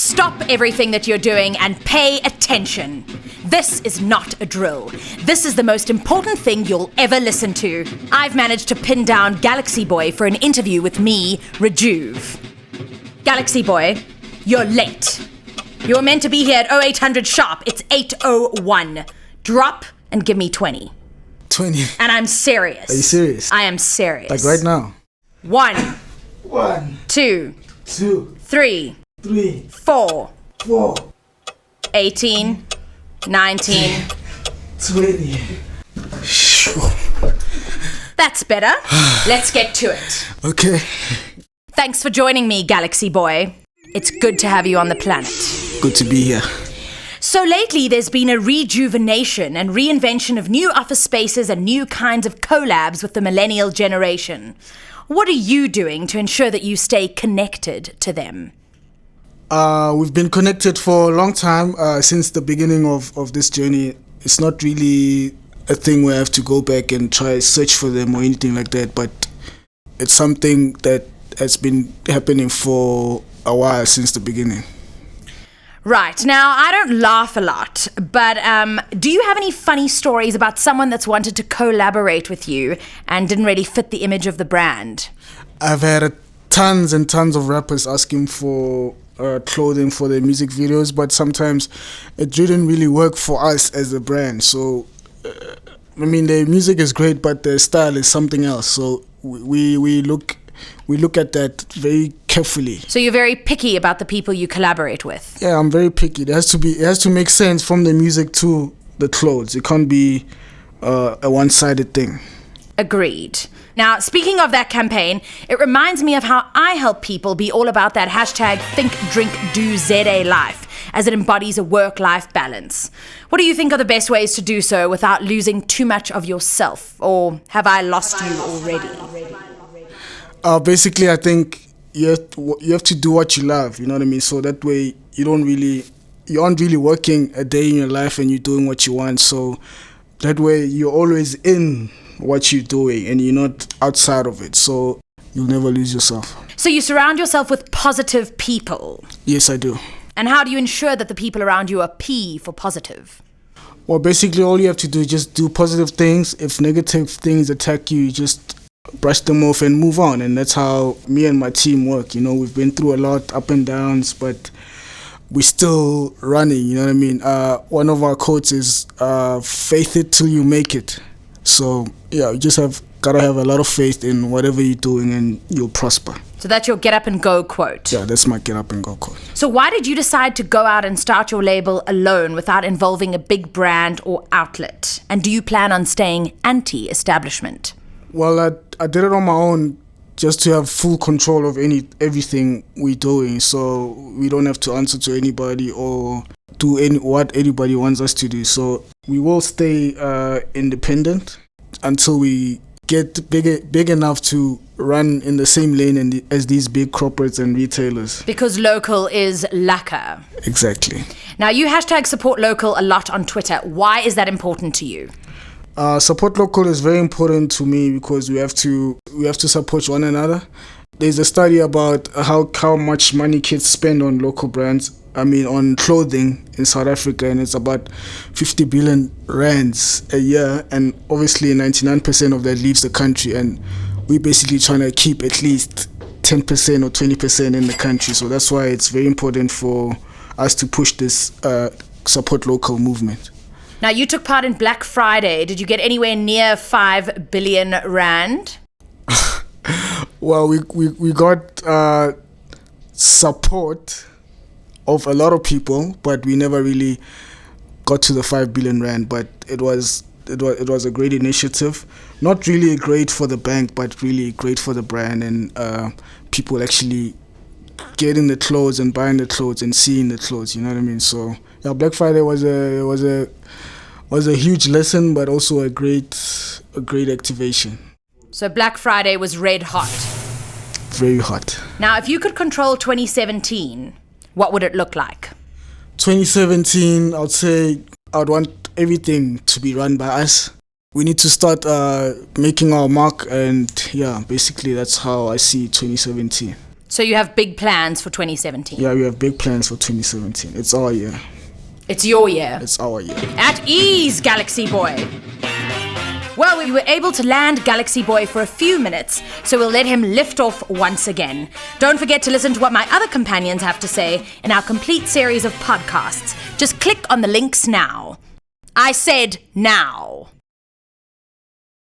Stop everything that you're doing and pay attention. This is not a drill. This is the most important thing you'll ever listen to. I've managed to pin down galxboy for an interview with me, Rejuve. galxboy, you're late. You were meant to be here at 0800 sharp. It's 8:01. Drop and give me 20. 20? And I'm serious. Are you serious? I am serious. Like right now? 1, 2, 3, 4, 18, 19, 20. Sure. That's better. Let's get to it. Okay. Thanks for joining me, galxboy. It's good to have you on the planet. Good to be here. So lately, there's been a rejuvenation and reinvention of new office spaces and new kinds of collabs with the millennial generation. What are you doing to ensure that you stay connected to them? We've been connected for a long time, since the beginning of this journey. It's not really a thing where I have to go back and try search for them or anything like that, but it's something that has been happening for a while since the beginning. Right. Now, I don't laugh a lot, but do you have any funny stories about someone that's wanted to collaborate with you and didn't really fit the image of the brand? I've had tons and tons of rappers asking for clothing for their music videos, but sometimes it didn't really work for us as a brand. So, their music is great, but their style is something else. So we look at that very carefully. So you're very picky about the people you collaborate with? Yeah, I'm very picky. It has to make sense from the music to the clothes. It can't be a one-sided thing. Agreed. Now, speaking of that campaign, it reminds me of how I help people be all about that hashtag Think, Drink, Do, ZA life, as it embodies a work-life balance. What do you think are the best ways to do so without losing too much of yourself? Or have I lost you already? Basically, I think you have to do what you love, you know what I mean? So that way you aren't really working a day in your life and you're doing what you want. So that way you're always in what you're doing and you're not outside of it. So you'll never lose yourself. So you surround yourself with positive people? Yes, I do. And how do you ensure that the people around you are P for positive? Well, basically all you have to do is just do positive things. If negative things attack you, you just brush them off and move on. And that's how me and my team work. You know, we've been through a lot, up and downs, but we're still running, you know what I mean? One of our quotes is, faith it till you make it. So, yeah, you just gotta have a lot of faith in whatever you're doing and you'll prosper. So that's your get up and go quote? Yeah, that's my get up and go quote. So why did you decide to go out and start your label alone without involving a big brand or outlet? And do you plan on staying anti-establishment? Well, I did it on my own just to have full control of everything we're doing, so we don't have to answer to anybody or do what anybody wants us to do. So we will stay independent until we get big enough to run in the same lane as these big corporates and retailers. Because local is lekker. Exactly. Now, you hashtag support local a lot on Twitter. Why is that important to you? Support local is very important to me because we have to support one another. There's a study about how much money kids spend on local brands, on clothing in South Africa, and it's about 50 billion rands a year, and obviously 99% of that leaves the country, and we're basically trying to keep at least 10% or 20% in the country. So that's why it's very important for us to push this support local movement. Now, you took part in Black Friday. Did you get anywhere near 5 billion rand? Well, we got support of a lot of people, but we never really got to the 5 billion rand. But it was a great initiative. Not really great for the bank, but really great for the brand and people actually getting the clothes and buying the clothes and seeing the clothes. You know what I mean? So yeah, Black Friday was a huge lesson, but also a great activation. So Black Friday was red hot. Very hot. Now, if you could control 2017, what would it look like? 2017, I'd say I'd want everything to be run by us. We need to start making our mark, and yeah, basically that's how I see 2017. So you have big plans for 2017? Yeah, we have big plans for 2017. It's our year. It's your year. It's our year. At ease, Galaxy Boy. Well, we were able to land Galaxy Boy for a few minutes, so we'll let him lift off once again. Don't forget to listen to what my other companions have to say in our complete series of podcasts. Just click on the links now. I said now.